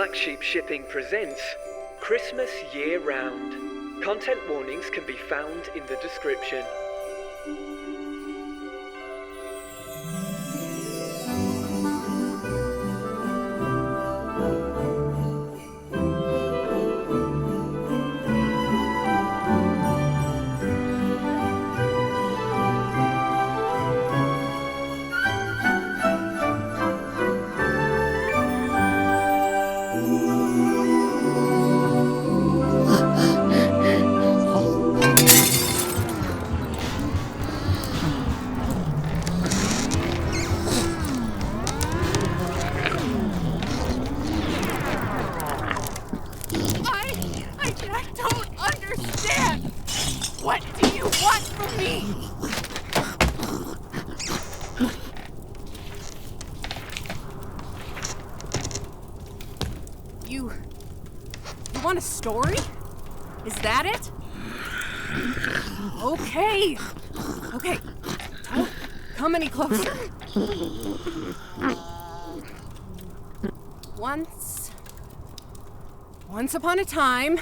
Black Sheep Shipping presents Christmas Year Round. Content warnings can be found in the description. I don't understand! What do you want from me? You want a story? Is that it? Okay. Don't come any closer. Once upon a time,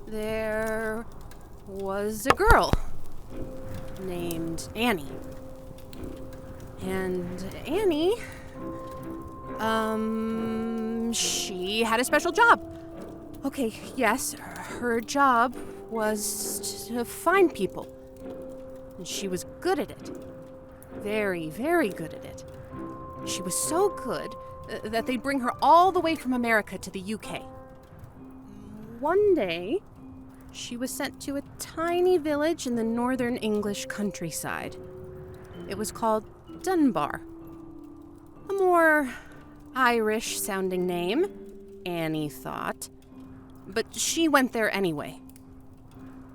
there was a girl named Annie. And Annie, she had a special job. Okay, yes, her job was to find people. And she was good at it. Very, very good at it. She was so good that they'd bring her all the way from America to the UK. One day, she was sent to a tiny village in the northern English countryside. It was called Dunbar. A more Irish-sounding name, Annie thought. But she went there anyway.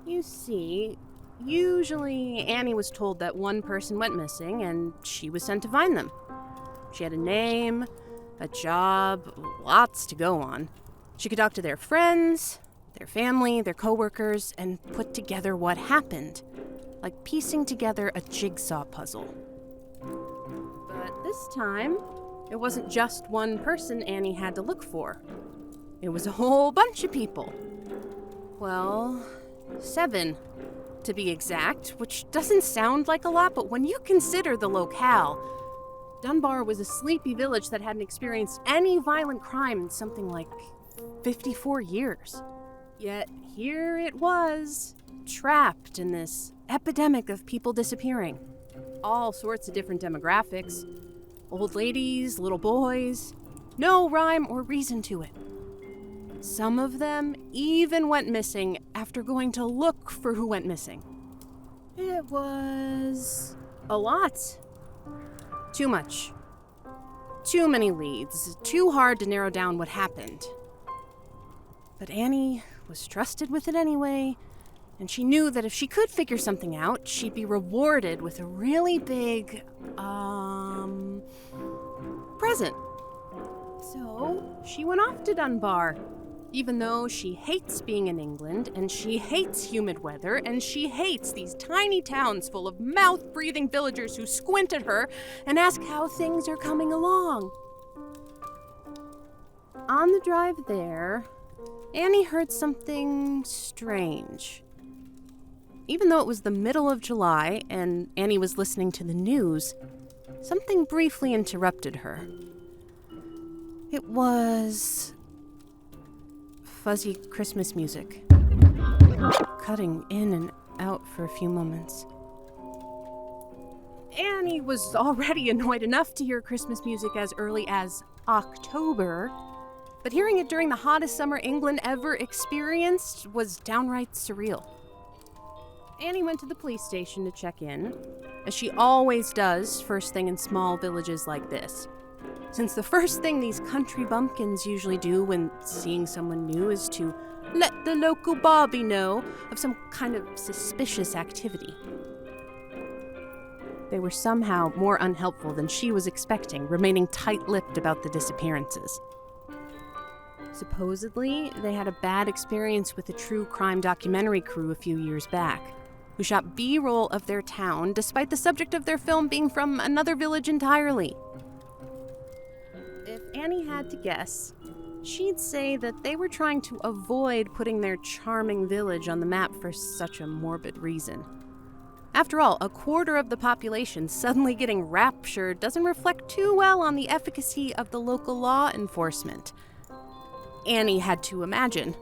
You see, usually Annie was told that one person went missing and she was sent to find them. She had a name, a job, lots to go on. She could talk to their friends, their family, their coworkers, and put together what happened, like piecing together a jigsaw puzzle. But this time, it wasn't just one person Annie had to look for. It was a whole bunch of people. Well, 7, to be exact, which doesn't sound like a lot, but when you consider the locale, Dunbar was a sleepy village that hadn't experienced any violent crime in something like 54 years. Yet here it was, trapped in this epidemic of people disappearing. All sorts of different demographics. Old ladies, little boys. No rhyme or reason to it. Some of them even went missing after going to look for who went missing. It was a lot. Too much. Too many leads. Too hard to narrow down what happened. But Annie was trusted with it anyway, and she knew that if she could figure something out, she'd be rewarded with a really big, present. So she went off to Dunbar, even though she hates being in England, and she hates humid weather, and she hates these tiny towns full of mouth-breathing villagers who squint at her and ask how things are coming along. On the drive there, Annie heard something strange. Even though it was the middle of July and Annie was listening to the news, something briefly interrupted her. It was fuzzy Christmas music, cutting in and out for a few moments. Annie was already annoyed enough to hear Christmas music as early as October, but hearing it during the hottest summer England ever experienced was downright surreal. Annie went to the police station to check in, as she always does first thing in small villages like this. Since the first thing these country bumpkins usually do when seeing someone new is to let the local Bobby know of some kind of suspicious activity. They were somehow more unhelpful than she was expecting, remaining tight-lipped about the disappearances. Supposedly, they had a bad experience with a true crime documentary crew a few years back, who shot B-roll of their town despite the subject of their film being from another village entirely. If Annie had to guess, She'd say that they were trying to avoid putting their charming village on the map for such a morbid reason. After all, a quarter of the population suddenly getting raptured doesn't reflect too well on the efficacy of the local law enforcement. Annie had to imagine.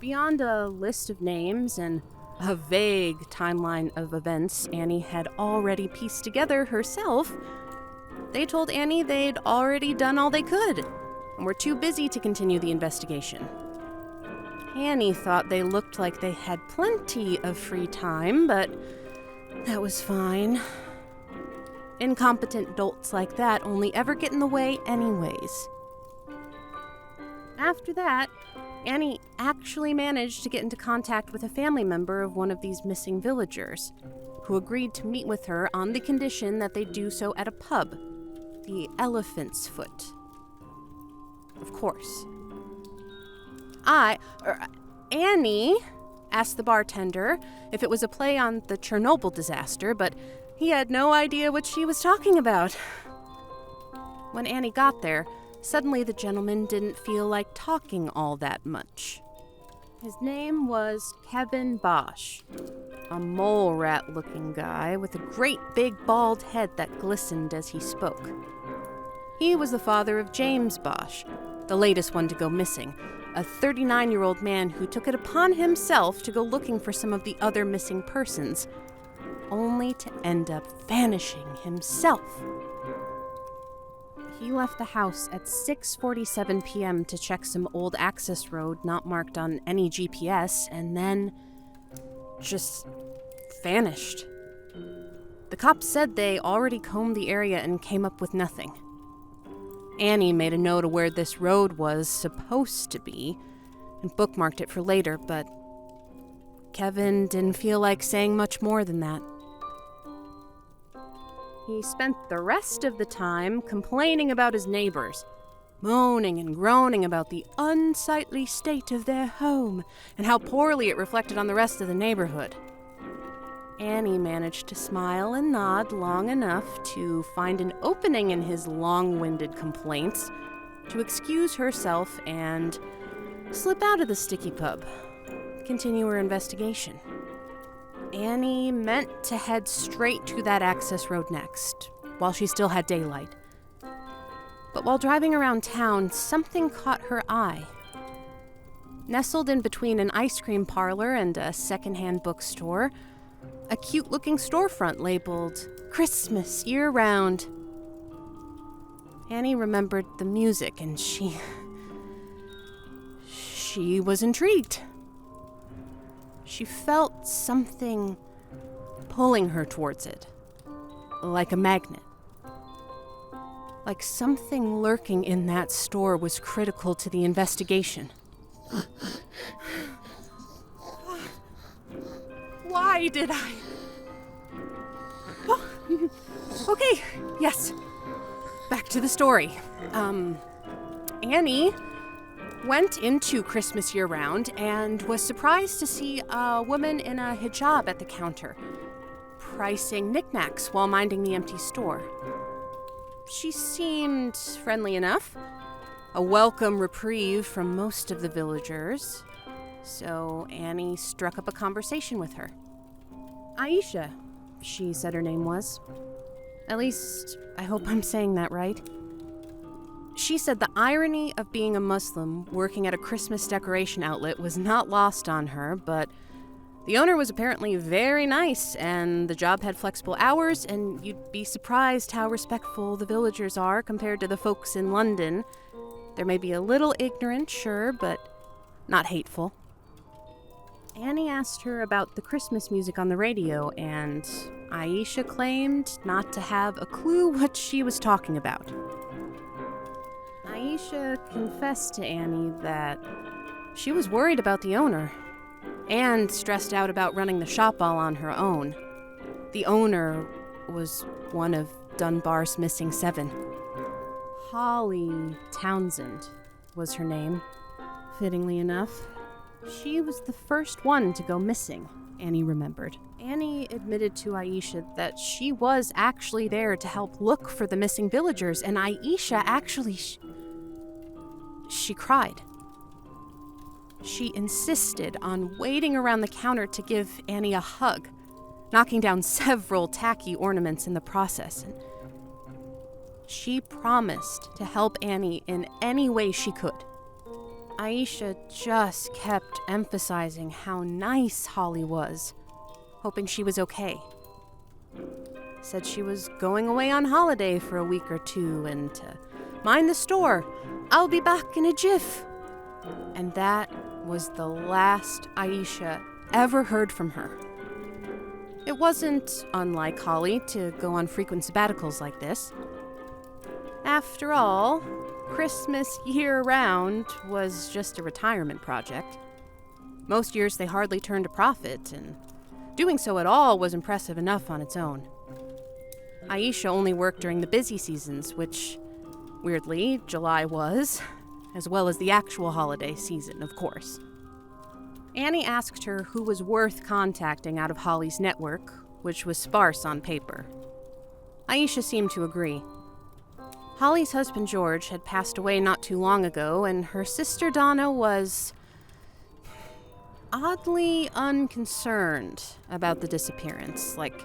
Beyond a list of names and a vague timeline of events Annie had already pieced together herself, they told Annie they'd already done all they could and were too busy to continue the investigation. Annie thought they looked like they had plenty of free time, but that was fine. Incompetent dolts like that only ever get in the way anyways. After that, Annie actually managed to get into contact with a family member of one of these missing villagers, who agreed to meet with her on the condition that they do so at a pub, the Elephant's Foot. Of course. Annie asked the bartender if it was a play on the Chernobyl disaster, but he had no idea what she was talking about. When Annie got there, suddenly the gentleman didn't feel like talking all that much. His name was Kevin Bosch, a mole rat-looking guy with a great big bald head that glistened as he spoke. He was the father of James Bosch, the latest one to go missing, a 39-year-old man who took it upon himself to go looking for some of the other missing persons, only to end up vanishing himself. He left the house at 6:47 p.m. to check some old access road not marked on any GPS, and then just vanished. The cops said they already combed the area and came up with nothing. Annie made a note of where this road was supposed to be and bookmarked it for later, but Kevin didn't feel like saying much more than that. He spent the rest of the time complaining about his neighbors, moaning and groaning about the unsightly state of their home and how poorly it reflected on the rest of the neighborhood. Annie managed to smile and nod long enough to find an opening in his long-winded complaints to excuse herself and slip out of the sticky pub, continue her investigation. Annie meant to head straight to that access road next, while she still had daylight. But while driving around town, something caught her eye. Nestled in between an ice cream parlor and a secondhand bookstore, a cute-looking storefront labeled Christmas Year-Round. Annie remembered the music, and she was intrigued. She felt something pulling her towards it, like a magnet. Like something lurking in that store was critical to the investigation. Why did I? Oh, okay, yes. Back to the story. Annie went into Christmas Year-Round and was surprised to see a woman in a hijab at the counter, pricing knickknacks while minding the empty store. She seemed friendly enough, a welcome reprieve from most of the villagers, so Annie struck up a conversation with her. Aisha, she said her name was. At least, I hope I'm saying that right. She said the irony of being a Muslim working at a Christmas decoration outlet was not lost on her, but the owner was apparently very nice, and the job had flexible hours, and you'd be surprised how respectful the villagers are compared to the folks in London. They may be a little ignorant, sure, but not hateful. Annie asked her about the Christmas music on the radio, and Aisha claimed not to have a clue what she was talking about. Aisha confessed to Annie that she was worried about the owner and stressed out about running the shop all on her own. The owner was one of Dunbar's missing 7. Holly Townsend was her name. Fittingly enough, she was the first one to go missing, Annie remembered. Annie admitted to Aisha that she was actually there to help look for the missing villagers, and Aisha actually... She cried. She insisted on waiting around the counter to give Annie a hug, knocking down several tacky ornaments in the process. She promised to help Annie in any way she could. Aisha just kept emphasizing how nice Holly was, hoping she was okay. Said she was going away on holiday for a week or two and to mind the store. I'll be back in a jiff. And that was the last Aisha ever heard from her. It wasn't unlike Holly to go on frequent sabbaticals like this. After all, Christmas year-round was just a retirement project. Most years they hardly turned a profit, and doing so at all was impressive enough on its own. Aisha only worked during the busy seasons, which, weirdly, July was, as well as the actual holiday season, of course. Annie asked her who was worth contacting out of Holly's network, which was sparse on paper. Aisha seemed to agree. Holly's husband George had passed away not too long ago, and her sister Donna was oddly unconcerned about the disappearance. Like,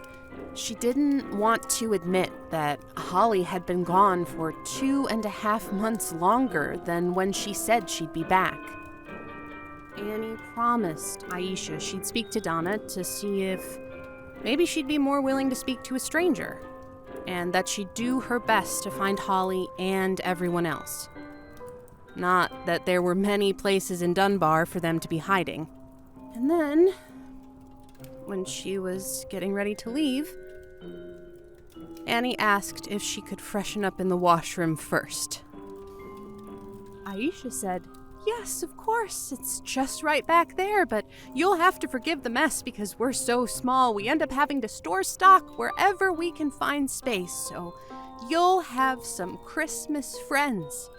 she didn't want to admit that Holly had been gone for 2.5 months longer than when she said she'd be back. Annie promised Aisha she'd speak to Donna to see if maybe she'd be more willing to speak to a stranger, and that she'd do her best to find Holly and everyone else. Not that there were many places in Dunbar for them to be hiding. And then, when she was getting ready to leave, Annie asked if she could freshen up in the washroom first. Aisha said, "Yes, of course, it's just right back there, but you'll have to forgive the mess because we're so small we end up having to store stock wherever we can find space, so you'll have some Christmas friends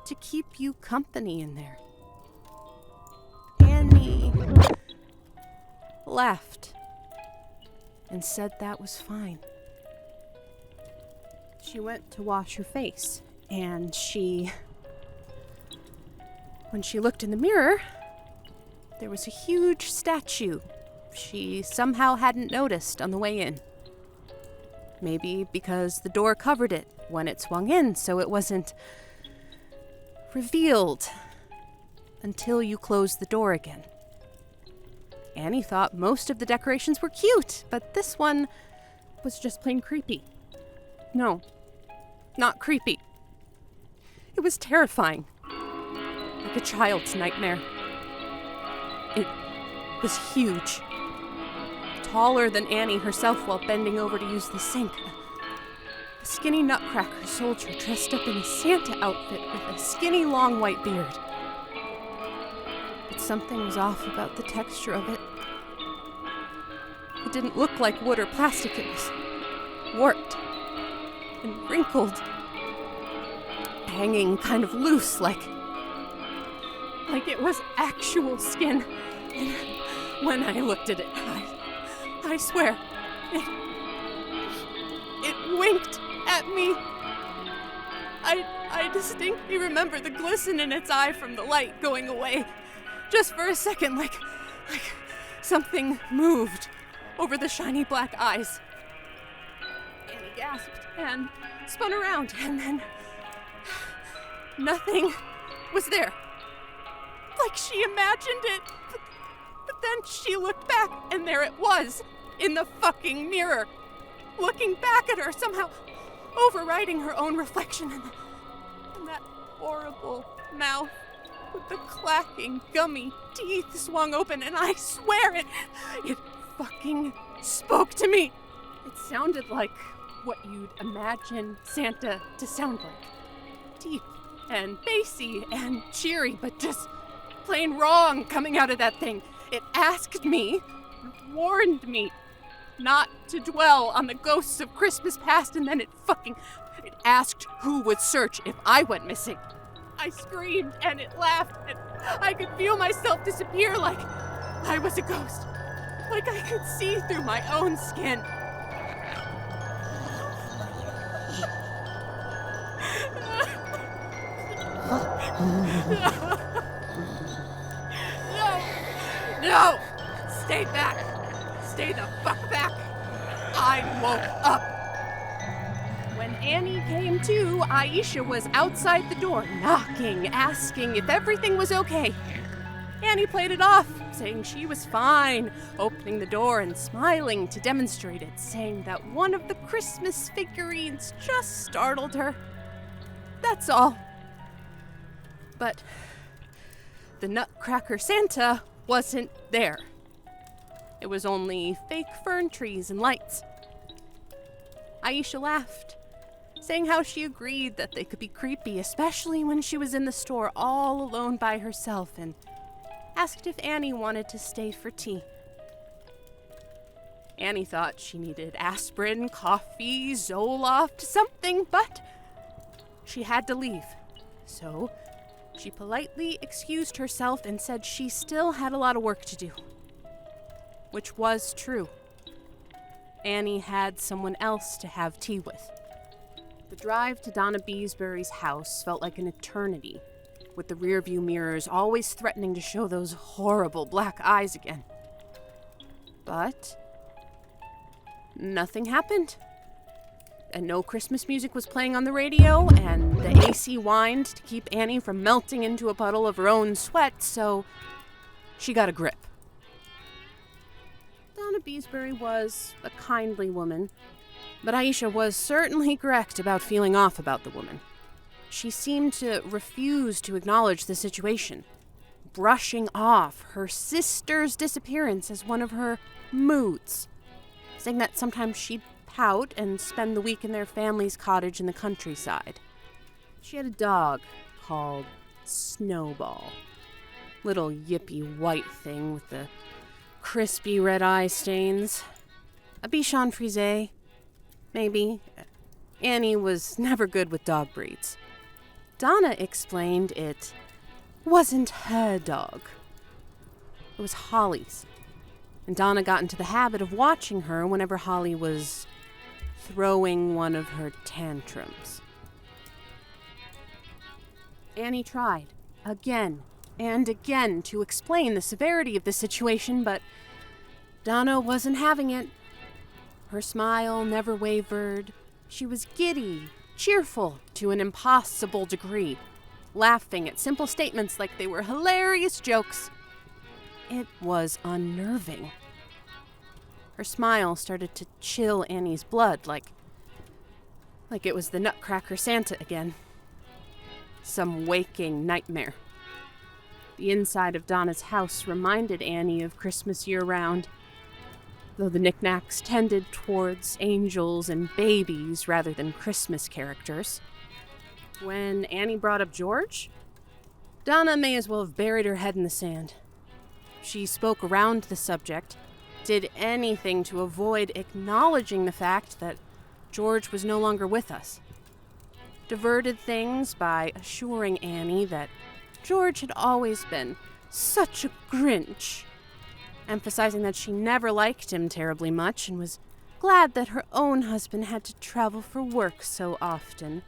to keep you company in there." Annie laughed and said that was fine. She went to wash her face, and when she looked in the mirror, there was a huge statue she somehow hadn't noticed on the way in. Maybe because the door covered it when it swung in, so it wasn't revealed until you closed the door again. Annie thought most of the decorations were cute, but this one was just plain creepy. No, not creepy. It was terrifying. Like a child's nightmare. It was huge. Taller than Annie herself while bending over to use the sink. A skinny nutcracker soldier dressed up in a Santa outfit with a skinny long white beard. But something was off about the texture of it. It didn't look like wood or plastic. It was warped and wrinkled, hanging kind of loose, like it was actual skin. And when I looked at it, I swear, it winked at me. I distinctly remember the glisten in its eye from the light going away. Just for a second, like something moved over the shiny black eyes. Annie gasped and spun around, and then nothing was there. Like she imagined it. But then she looked back, and there it was, in the fucking mirror, looking back at her, somehow overriding her own reflection, and that horrible mouth with the clacking, gummy teeth swung open, and I swear it fucking spoke to me. It sounded like what you'd imagine Santa to sound like. Deep and bassy and cheery, but just plain wrong coming out of that thing. It asked me, warned me, not to dwell on the ghosts of Christmas past, and then it asked who would search if I went missing. I screamed, and it laughed, and I could feel myself disappear like I was a ghost. like I could see through my own skin. No! Stay back! Stay the fuck back! I woke up! When Annie came to, Aisha was outside the door, knocking, asking if everything was okay. Annie played it off, saying she was fine, opening the door and smiling to demonstrate it, saying that one of the Christmas figurines just startled her. That's all. But the Nutcracker Santa wasn't there. It was only fake fern trees and lights. Aisha laughed, saying how she agreed that they could be creepy, especially when she was in the store all alone by herself, and asked if Annie wanted to stay for tea. Annie thought she needed aspirin, coffee, Zoloft, something, but she had to leave. So she politely excused herself and said she still had a lot of work to do. Which was true. Annie had someone else to have tea with. The drive to Donna Beesbury's house felt like an eternity, with the rearview mirrors always threatening to show those horrible black eyes again. But nothing happened. And no Christmas music was playing on the radio, and the AC whined to keep Annie from melting into a puddle of her own sweat, so she got a grip. Donna Beesbury was a kindly woman, but Aisha was certainly correct about feeling off about the woman. She seemed to refuse to acknowledge the situation, brushing off her sister's disappearance as one of her moods, saying that sometimes she'd pout and spend the week in their family's cottage in the countryside. She had a dog called Snowball. Little yippy white thing with the crispy red eye stains. A Bichon Frise, maybe. Annie was never good with dog breeds. Donna explained it wasn't her dog. It was Holly's. And Donna got into the habit of watching her whenever Holly was throwing one of her tantrums. Annie tried, again and again, to explain the severity of the situation, but Donna wasn't having it. Her smile never wavered. She was giddy, cheerful to an impossible degree, laughing at simple statements like they were hilarious jokes. It was unnerving. Her smile started to chill Annie's blood, like it was the Nutcracker Santa again. Some waking nightmare. The inside of Donna's house reminded Annie of Christmas year-round, though the knickknacks tended towards angels and babies rather than Christmas characters. When Annie brought up George, Donna may as well have buried her head in the sand. She spoke around the subject, did anything to avoid acknowledging the fact that George was no longer with us. Diverted things by assuring Annie that George had always been such a Grinch, emphasizing that she never liked him terribly much and was glad that her own husband had to travel for work so often,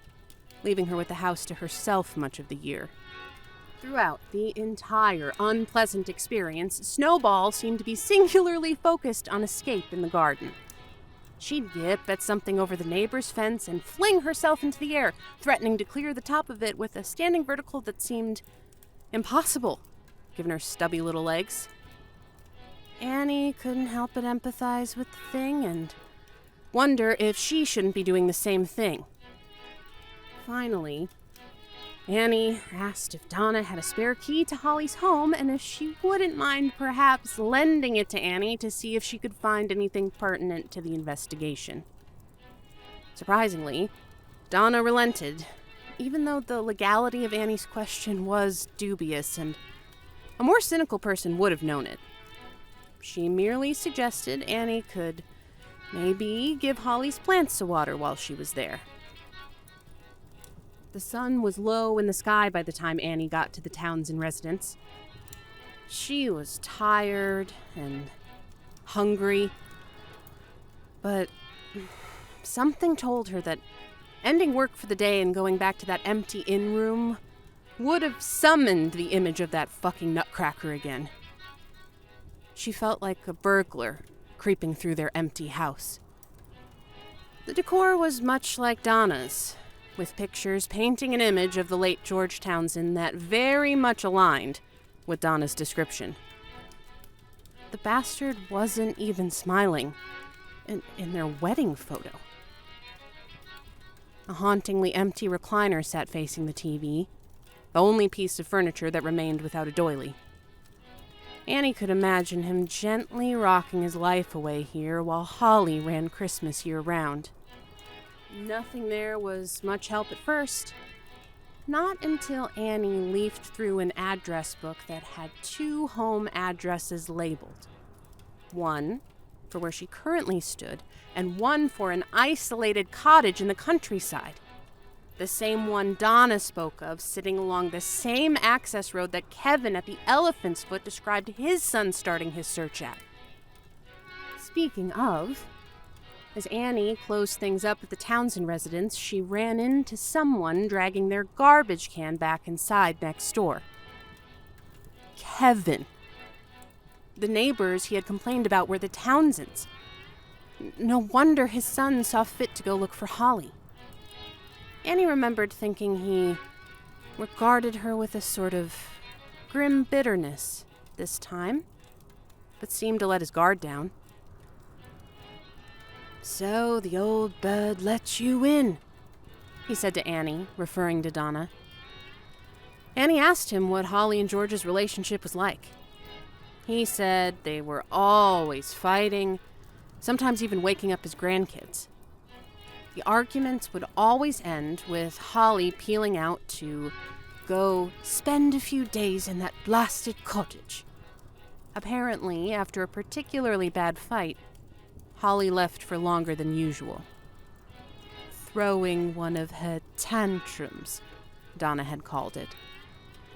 leaving her with the house to herself much of the year. Throughout the entire unpleasant experience, Snowball seemed to be singularly focused on escape in the garden. She'd yip at something over the neighbor's fence and fling herself into the air, threatening to clear the top of it with a standing vertical that seemed impossible, given her stubby little legs. Annie couldn't help but empathize with the thing and wonder if she shouldn't be doing the same thing. Finally, Annie asked if Donna had a spare key to Holly's home and if she wouldn't mind perhaps lending it to Annie to see if she could find anything pertinent to the investigation. Surprisingly, Donna relented, even though the legality of Annie's question was dubious and a more cynical person would have known it. She merely suggested Annie could maybe give Holly's plants a water while she was there. The sun was low in the sky by the time Annie got to the Townsend residence. She was tired and hungry. But something told her that ending work for the day and going back to that empty inn room would have summoned the image of that fucking nutcracker again. She felt like a burglar creeping through their empty house. The decor was much like Donna's, with pictures painting an image of the late George Townsend that very much aligned with Donna's description. The bastard wasn't even smiling in their wedding photo. A hauntingly empty recliner sat facing the TV, the only piece of furniture that remained without a doily. Annie could imagine him gently rocking his life away here while Holly ran Christmas year-round. Nothing there was much help at first. Not until Annie leafed through an address book that had 2 home addresses labeled. One for where she currently stood, and one for an isolated cottage in the countryside. The same one Donna spoke of, sitting along the same access road that Kevin at the Elephant's Foot described his son starting his search at. Speaking of, as Annie closed things up at the Townsend residence, she ran into someone dragging their garbage can back inside next door. Kevin. The neighbors he had complained about were the Townsends. No wonder his son saw fit to go look for Holly. Annie remembered thinking he regarded her with a sort of grim bitterness this time, but seemed to let his guard down. "So the old bird let you in," he said to Annie, referring to Donna. Annie asked him what Holly and George's relationship was like. He said they were always fighting, sometimes even waking up his grandkids. The arguments would always end with Holly peeling out to go spend a few days in that blasted cottage. Apparently, after a particularly bad fight, Holly left for longer than usual. Throwing one of her tantrums, Donna had called it.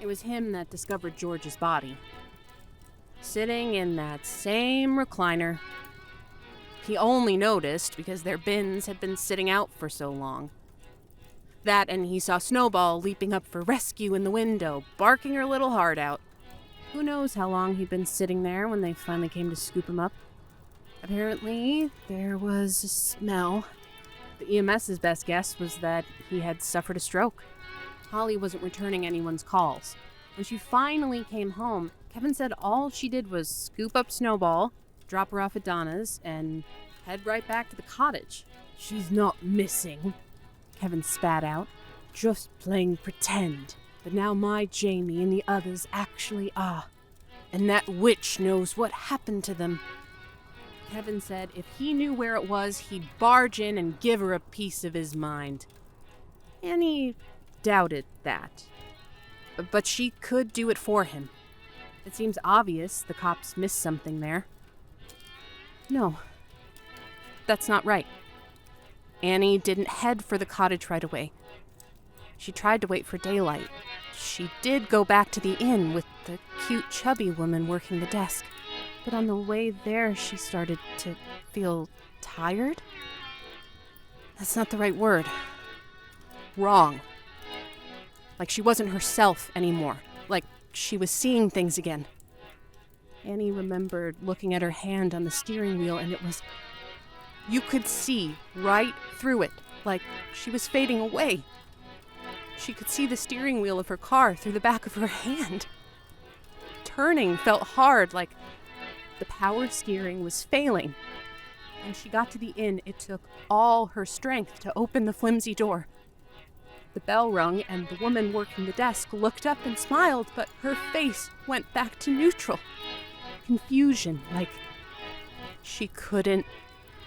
It was him that discovered George's body, sitting in that same recliner. He only noticed because their bins had been sitting out for so long. That, and he saw Snowball leaping up for rescue in the window, barking her little heart out. Who knows how long he'd been sitting there when they finally came to scoop him up. Apparently, there was a smell. The EMS's best guess was that he had suffered a stroke. Holly wasn't returning anyone's calls. When she finally came home, Kevin said all she did was scoop up Snowball, drop her off at Donna's, and head right back to the cottage. "She's not missing," Kevin spat out. "Just playing pretend. But now my Jamie and the others actually are. And that witch knows what happened to them." Kevin said if he knew where it was, he'd barge in and give her a piece of his mind. Annie doubted that. But she could do it for him. It seems obvious the cops missed something there. No, that's not right. Annie didn't head for the cottage right away. She tried to wait for daylight. She did go back to the inn with the cute, chubby woman working the desk. But on the way there, she started to feel tired? That's not the right word. Wrong. Like she wasn't herself anymore. Like she was seeing things again. Annie remembered looking at her hand on the steering wheel, and it was... You could see right through it, like she was fading away. She could see the steering wheel of her car through the back of her hand. Turning felt hard, like the power steering was failing. When she got to the inn, it took all her strength to open the flimsy door. The bell rung, and the woman working the desk looked up and smiled, but her face went back to neutral. Confusion, like she couldn't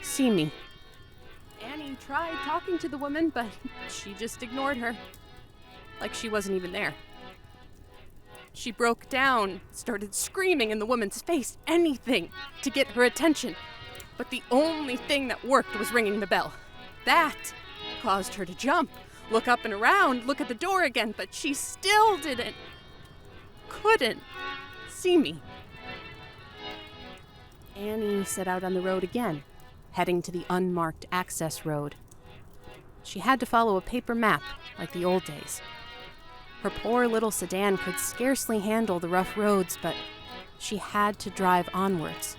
see me. Annie tried talking to the woman, but she just ignored her, like she wasn't even there. She broke down, started screaming in the woman's face, anything to get her attention. But the only thing that worked was ringing the bell. That caused her to jump, look up and around, look at the door again, but she still couldn't see me. Annie set out on the road again, heading to the unmarked access road. She had to follow a paper map, like the old days. Her poor little sedan could scarcely handle the rough roads, but she had to drive onwards.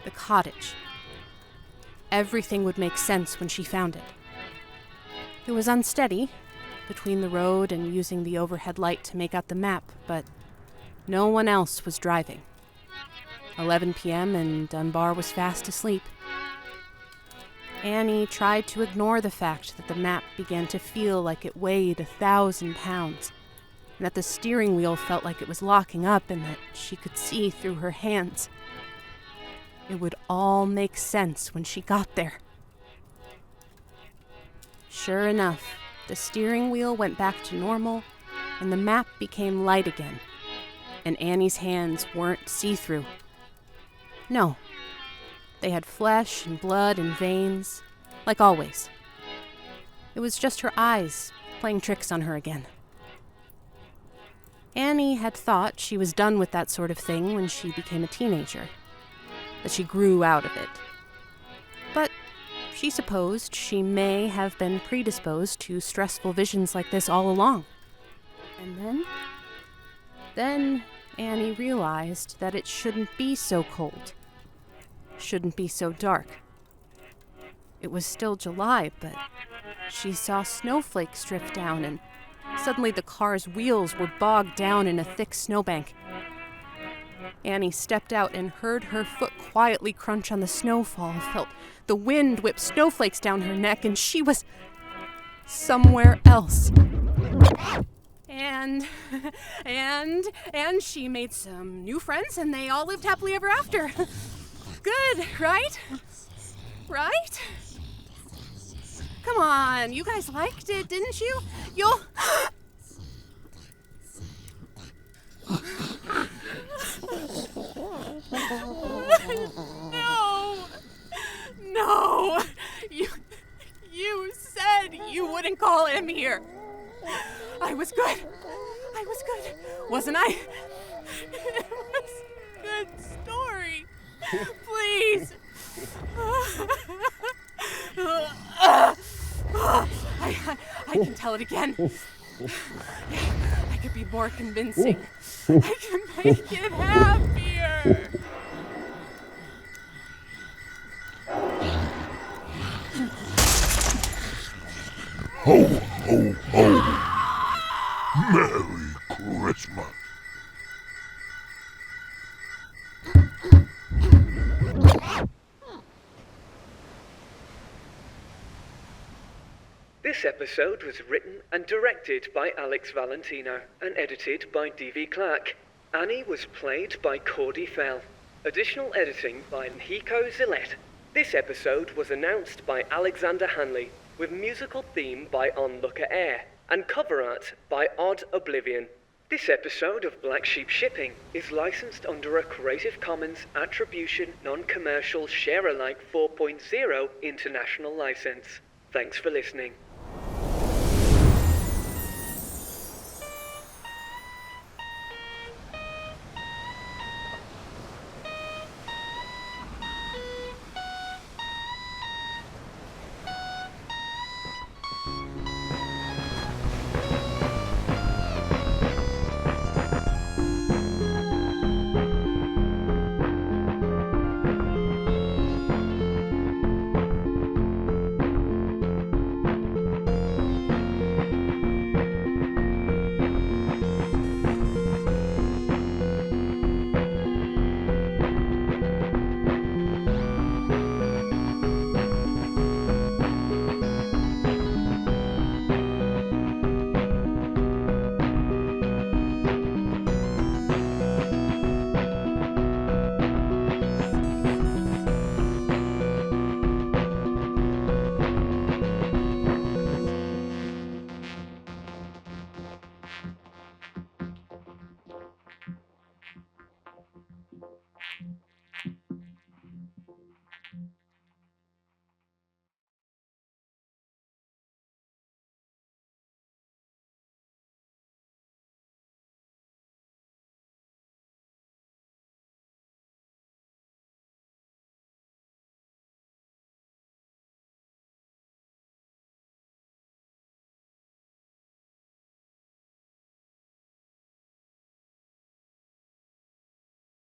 The cottage. Everything would make sense when she found it. It was unsteady, between the road and using the overhead light to make out the map, but no one else was driving. 11 p.m. and Dunbar was fast asleep. Annie tried to ignore the fact that the map began to feel like it weighed 1,000 pounds, and that the steering wheel felt like it was locking up and that she could see through her hands. It would all make sense when she got there. Sure enough, the steering wheel went back to normal, and the map became light again, and Annie's hands weren't see-through. No. They had flesh and blood and veins, like always. It was just her eyes playing tricks on her again. Annie had thought she was done with that sort of thing when she became a teenager, that she grew out of it. But she supposed she may have been predisposed to stressful visions like this all along. And then Annie realized that it shouldn't be so cold. Shouldn't be so dark. It was still July, but she saw snowflakes drift down, and suddenly the car's wheels were bogged down in a thick snowbank. Annie stepped out and heard her foot quietly crunch on the snowfall, felt the wind whip snowflakes down her neck, and she was somewhere else. And she made some new friends, and they all lived happily ever after. Good, right? Right? Come on, you guys liked it, didn't you? You'll... No! You said you wouldn't call him here. I was good. Wasn't I? It was a good story. Please. I can tell it again. I could be more convincing. I can make it happier. Ho, ho, ho. Merry Christmas. This episode was written and directed by Alex Valentino and edited by D.V. Clarke. Annie was played by Cordy Fell. Additional editing by Nhiko Zillette. This episode was announced by Alexander Hanley, with musical theme by Onlooker Air, and cover art by OddOblivion. This episode of Black Sheep Shipping is licensed under a Creative Commons Attribution Non-Commercial Share-alike 4.0 international license. Thanks for listening.